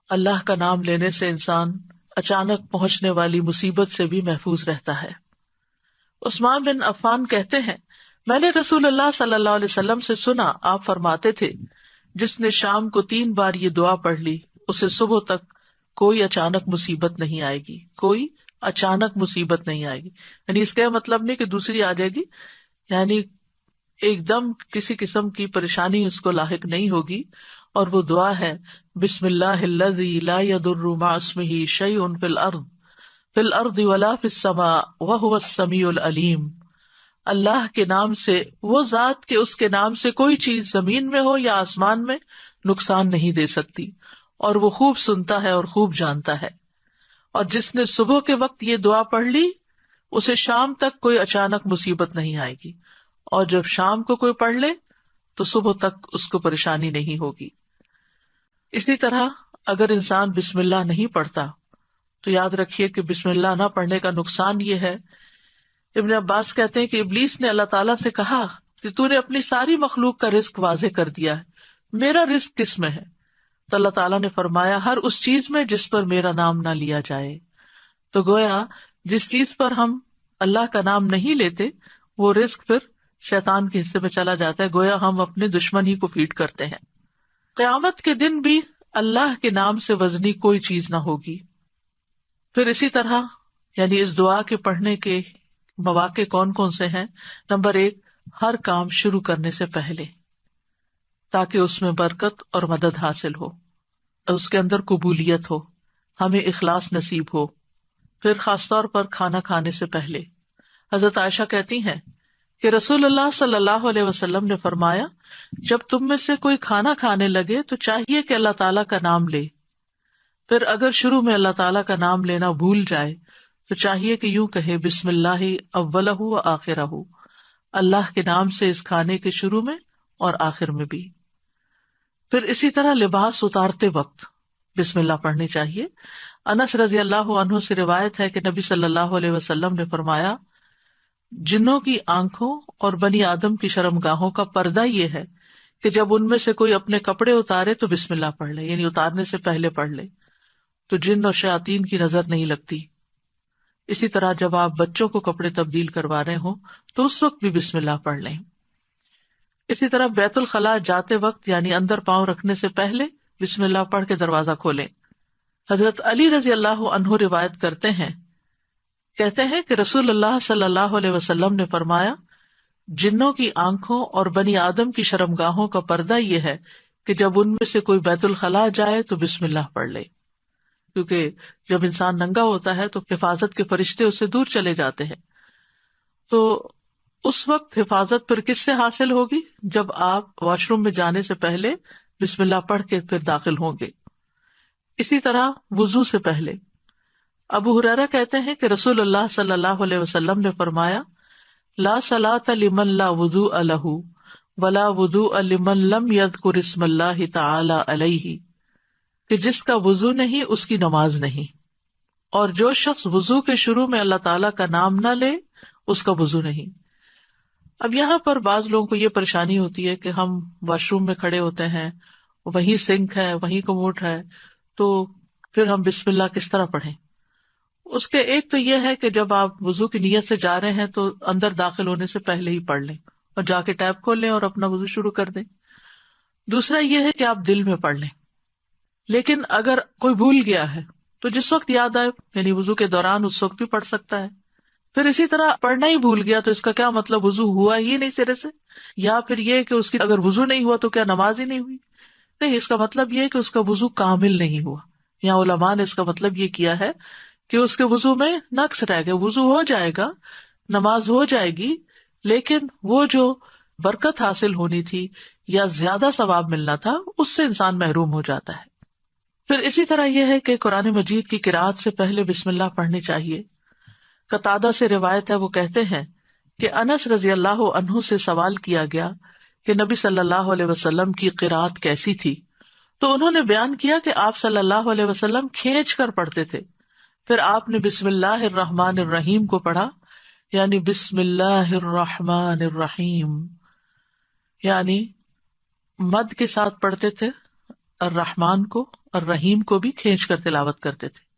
اللہ کا نام لینے سے انسان اچانک پہنچنے والی مصیبت سے بھی محفوظ رہتا ہے۔ عثمان بن عفان کہتے ہیں، میں نے رسول اللہ صلی اللہ علیہ وسلم سے سنا، آپ فرماتے تھے، جس نے شام کو 3 بار یہ دعا پڑھ لی اسے صبح تک کوئی اچانک مصیبت نہیں آئے گی، کوئی اچانک مصیبت نہیں آئے گی۔ یعنی اس کا مطلب نہیں کہ دوسری آ جائے گی، یعنی ایک دم کسی قسم کی پریشانی اس کو لاحق نہیں ہوگی۔ اور وہ دعا ہے، بسم اللہ الذی لا یضر مع اسمہ شیء فی الارض ولا فی السماء وہو السمیع العلیم۔ اللہ کے نام سے، وہ ذات کہ اس کے نام سے کوئی چیز زمین میں ہو یا آسمان میں نقصان نہیں دے سکتی، اور وہ خوب سنتا ہے اور خوب جانتا ہے۔ اور جس نے صبح کے وقت یہ دعا پڑھ لی اسے شام تک کوئی اچانک مصیبت نہیں آئے گی، اور جب شام کو کوئی پڑھ لے تو صبح تک اس کو پریشانی نہیں ہوگی۔ اسی طرح اگر انسان بسم اللہ نہیں پڑھتا تو یاد رکھیے کہ بسم اللہ نہ پڑھنے کا نقصان یہ ہے، ابن عباس کہتے ہیں کہ ابلیس نے اللہ تعالیٰ سے کہا کہ تو نے اپنی ساری مخلوق کا رزق واضح کر دیا ہے، میرا رزق کس میں ہے؟ تو اللہ تعالیٰ نے فرمایا، ہر اس چیز میں جس پر میرا نام نہ لیا جائے۔ تو گویا جس چیز پر ہم اللہ کا نام نہیں لیتے وہ رزق پھر شیطان کے حصے میں چلا جاتا ہے، گویا ہم اپنے دشمن ہی کو فیڈ کرتے ہیں۔ قیامت کے دن بھی اللہ کے نام سے وزنی کوئی چیز نہ ہوگی۔ پھر اسی طرح یعنی اس دعا کے پڑھنے کے مواقع کون کون سے ہیں؟ نمبر 1، ہر کام شروع کرنے سے پہلے، تاکہ اس میں برکت اور مدد حاصل ہو، اس کے اندر قبولیت ہو، ہمیں اخلاص نصیب ہو۔ پھر خاص طور پر کھانا کھانے سے پہلے حضرت عائشہ کہتی ہیں کہ رسول اللہ صلی اللہ علیہ وسلم نے فرمایا، جب تم میں سے کوئی کھانا کھانے لگے تو چاہیے کہ اللہ تعالیٰ کا نام لے، پھر اگر شروع میں اللہ تعالیٰ کا نام لینا بھول جائے تو چاہیے کہ یوں کہے، بسم اللہ اولہ و آخرہ، اللہ کے نام سے اس کھانے کے شروع میں اور آخر میں بھی۔ پھر اسی طرح لباس اتارتے وقت بسم اللہ پڑھنی چاہیے۔ انس رضی اللہ عنہ سے روایت ہے کہ نبی صلی اللہ علیہ وسلم نے فرمایا، جنوں کی آنکھوں اور بنی آدم کی شرمگاہوں کا پردہ یہ ہے کہ جب ان میں سے کوئی اپنے کپڑے اتارے تو بسم اللہ پڑھ لے، یعنی اتارنے سے پہلے پڑھ لے، تو جن اور شیاطین کی نظر نہیں لگتی۔ اسی طرح جب آپ بچوں کو کپڑے تبدیل کروا رہے ہوں تو اس وقت بھی بسم اللہ پڑھ لیں۔ اسی طرح بیت الخلاء جاتے وقت یعنی اندر پاؤں رکھنے سے پہلے بسم اللہ پڑھ کے دروازہ کھولیں۔ حضرت علی رضی اللہ عنہ روایت کرتے ہیں، کہتے ہیں کہ رسول اللہ صلی اللہ علیہ وسلم نے فرمایا، جنوں کی آنکھوں اور بنی آدم کی شرمگاہوں کا پردہ یہ ہے کہ جب ان میں سے کوئی بیت الخلاء جائے تو بسم اللہ پڑھ لے، کیونکہ جب انسان ننگا ہوتا ہے تو حفاظت کے فرشتے اس سے دور چلے جاتے ہیں۔ تو اس وقت حفاظت پھر کس سے حاصل ہوگی؟ جب آپ واش روم میں جانے سے پہلے بسم اللہ پڑھ کے پھر داخل ہوں گے۔ اسی طرح وضو سے پہلے ابو ہریرہ کہتے ہیں کہ رسول اللہ صلی اللہ علیہ وسلم نے فرمایا، لا صلاۃ لمن لا وضوء لہ ولا وضوء لمن لم یذکر اسم اللہ تعالی علیہ، کہ جس کا وضو نہیں اس کی نماز نہیں، اور جو شخص وضو کے شروع میں اللہ تعالیٰ کا نام نہ لے اس کا وضو نہیں۔ اب یہاں پر بعض لوگوں کو یہ پریشانی ہوتی ہے کہ ہم واش روم میں کھڑے ہوتے ہیں، وہیں سنک ہے، وہیں کموڈ ہے، تو پھر ہم بسم اللہ کس طرح پڑھیں؟ اس کے ایک تو یہ ہے کہ جب آپ وضو کی نیت سے جا رہے ہیں تو اندر داخل ہونے سے پہلے ہی پڑھ لیں اور جا کے ٹیپ کھول لیں اور اپنا وضو شروع کر دیں۔ دوسرا یہ ہے کہ آپ دل میں پڑھ لیں، لیکن اگر کوئی بھول گیا ہے تو جس وقت یاد آئے، یعنی وضو کے دوران اس وقت بھی پڑھ سکتا ہے۔ پھر اسی طرح پڑھنا ہی بھول گیا تو اس کا کیا مطلب؟ وضو ہوا ہی نہیں سرے سے، یا پھر یہ کہ اس کی اگر وضو نہیں ہوا تو کیا نماز ہی نہیں ہوئی؟ نہیں، اس کا مطلب یہ ہے کہ اس کا وضو کامل نہیں ہوا۔ یہاں علماء نے اس کا مطلب یہ کیا ہے کہ اس کے وضو میں نقص رہ گیا، وضو ہو جائے گا، نماز ہو جائے گی، لیکن وہ جو برکت حاصل ہونی تھی یا زیادہ ثواب ملنا تھا اس سے انسان محروم ہو جاتا ہے۔ پھر اسی طرح یہ ہے کہ قرآن مجید کی قرأت سے پہلے بسم اللہ پڑھنی چاہیے۔ قتادہ سے روایت ہے، وہ کہتے ہیں کہ انس رضی اللہ عنہ سے سوال کیا گیا کہ نبی صلی اللہ علیہ وسلم کی قرأت کیسی تھی، تو انہوں نے بیان کیا کہ آپ صلی اللہ علیہ وسلم کھینچ کر پڑھتے تھے، پھر آپ نے بسم اللہ الرحمن الرحیم کو پڑھا، یعنی بسم اللہ الرحمن الرحیم، یعنی مد کے ساتھ پڑھتے تھے، الرحمن کو اور رحیم کو بھی کھینچ کر تلاوت کرتے تھے.